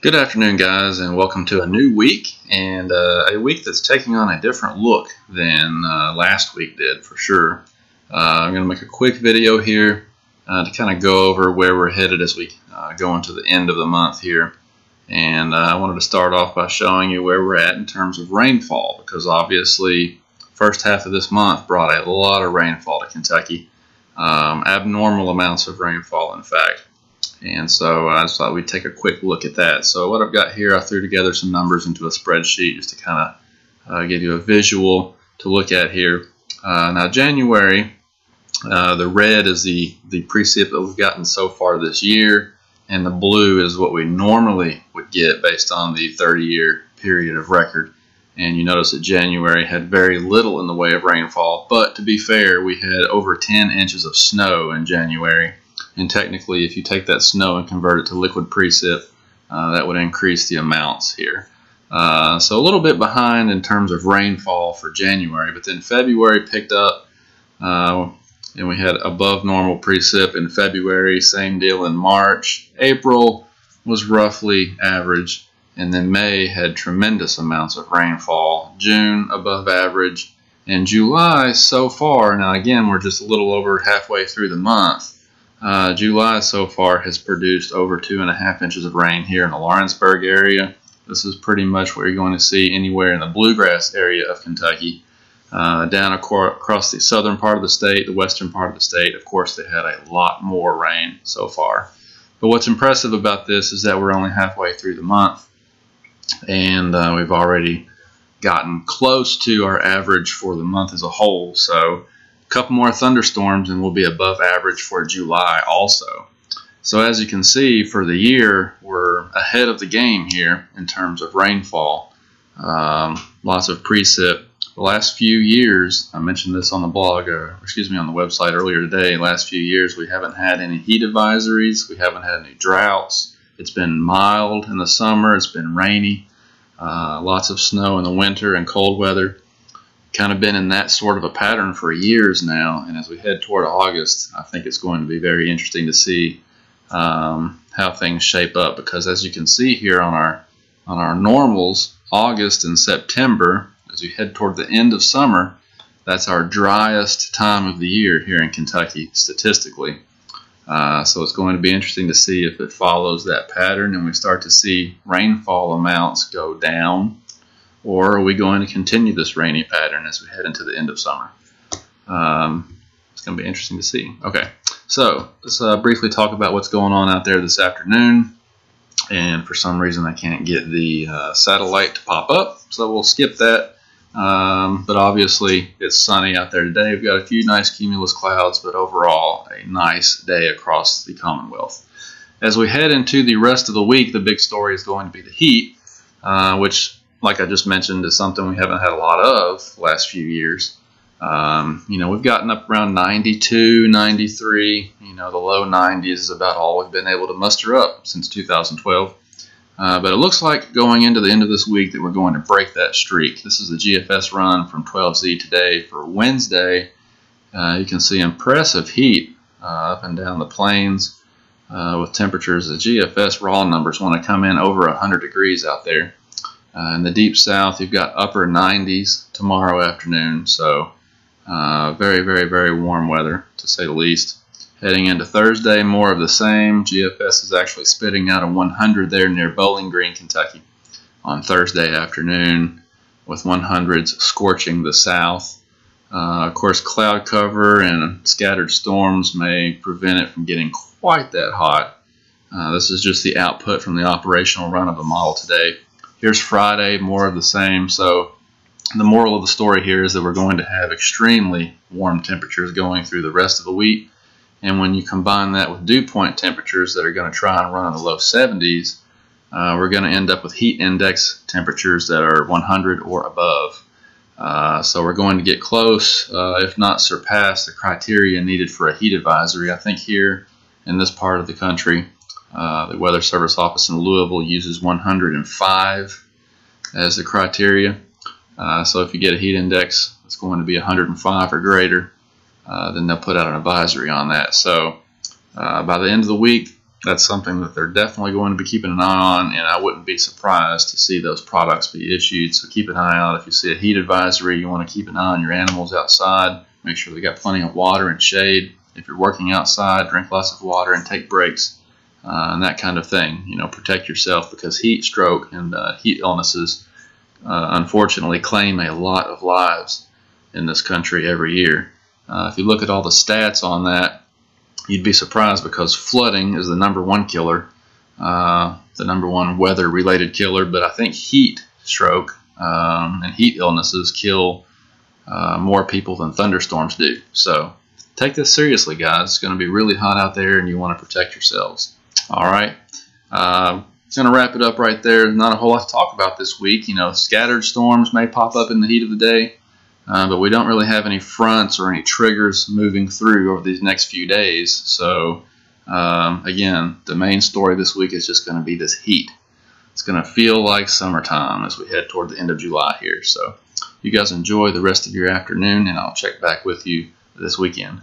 Good afternoon, guys, and welcome to a new week, and a week that's taking on a different look than last week did, for sure. I'm going to make a quick video here to kind of go over where we're headed as we go into the end of the month here. And I wanted to start off by showing you where we're at in terms of rainfall, because obviously first half of this month brought a lot of rainfall to Kentucky, abnormal amounts of rainfall, in fact. And so I just thought we'd take a quick look at that. So what I've got here, I threw together some numbers into a spreadsheet just to kind of give you a visual to look at here. Now January, the red is the precip that we've gotten so far this year, and the blue is what we normally would get based on the 30-year period of record. And you notice that January had very little in the way of rainfall, but to be fair, we had over 10 inches of snow in January. And technically, if you take that snow and convert it to liquid precip, that would increase the amounts here. So a little bit behind in terms of rainfall for January, but then February picked up, and we had above normal precip in February, same deal in March. April was roughly average, and then May had tremendous amounts of rainfall. June above average, and July so far, now again, we're just a little over halfway through the month. July so far has produced over 2.5 inches of rain here in the Lawrenceburg area. This is pretty much what you're going to see anywhere in the bluegrass area of Kentucky. Down across the southern part of the state, the western part of the state, of course, they had a lot more rain so far. But what's impressive about this is that we're only halfway through the month, and we've already gotten close to our average for the month as a whole. So couple more thunderstorms and we'll be above average for July also. So as you can see, for the year, we're ahead of the game here in terms of rainfall. Lots of precip. The last few years, I mentioned this on the blog, on the website earlier today, last few years we haven't had any heat advisories, we haven't had any droughts. It's been mild in the summer, it's been rainy, lots of snow in the winter and cold weather. Kind of been in that sort of a pattern for years now, and as we head toward August, I think it's going to be very interesting to see how things shape up, because as you can see here on our normals, August and September, as we head toward the end of summer, that's our driest time of the year here in Kentucky statistically. So it's going to be interesting to see if it follows that pattern and we start to see rainfall amounts go down. Or are we going to continue this rainy pattern as we head into the end of summer? It's going to be interesting to see. Okay, so let's briefly talk about what's going on out there this afternoon. And for some reason I can't get the satellite to pop up, so we'll skip that. But obviously it's sunny out there today. We've got a few nice cumulus clouds, but overall a nice day across the Commonwealth. As we head into the rest of the week, the big story is going to be the heat, which, like I just mentioned, is something we haven't had a lot of the last few years. We've gotten up around 92, 93. The low 90s is about all we've been able to muster up since 2012. But it looks like going into the end of this week that we're going to break that streak. This is the GFS run from 12Z today for Wednesday. You can see impressive heat up and down the plains with temperatures. The GFS raw numbers want to come in over 100 degrees out there. In the deep south, you've got upper 90s tomorrow afternoon, so very, very, very warm weather, to say the least. Heading into Thursday, more of the same. GFS is actually spitting out a 100 there near Bowling Green, Kentucky on Thursday afternoon, with 100s scorching the south. Of course, cloud cover and scattered storms may prevent it from getting quite that hot. This is just the output from the operational run of the model today. Here's Friday, more of the same. So the moral of the story here is that we're going to have extremely warm temperatures going through the rest of the week. And when you combine that with dew point temperatures that are going to try and run in the low 70s, we're going to end up with heat index temperatures that are 100 or above. So we're going to get close, if not surpass, the criteria needed for a heat advisory. I think here in this part of the country, the Weather Service office in Louisville uses 105 as the criteria. So if you get a heat index that's going to be 105 or greater, then they'll put out an advisory on that. So by the end of the week, that's something that they're definitely going to be keeping an eye on, and I wouldn't be surprised to see those products be issued. So keep an eye out. If you see a heat advisory, you want to keep an eye on your animals outside. Make sure they got plenty of water and shade. If you're working outside, drink lots of water and take breaks, and that kind of thing. Protect yourself, because heat stroke and heat illnesses unfortunately claim a lot of lives in this country every year. If you look at all the stats on that, you'd be surprised, because flooding is the #1 killer, the #1 weather-related killer, but I think heat stroke and heat illnesses kill more people than thunderstorms do. So take this seriously, guys. It's going to be really hot out there, and you want to protect yourselves. All right. Going to wrap it up right there. Not a whole lot to talk about this week. Scattered storms may pop up in the heat of the day, but we don't really have any fronts or any triggers moving through over these next few days. So, again, the main story this week is just going to be this heat. It's going to feel like summertime as we head toward the end of July here. So, you guys enjoy the rest of your afternoon, and I'll check back with you this weekend.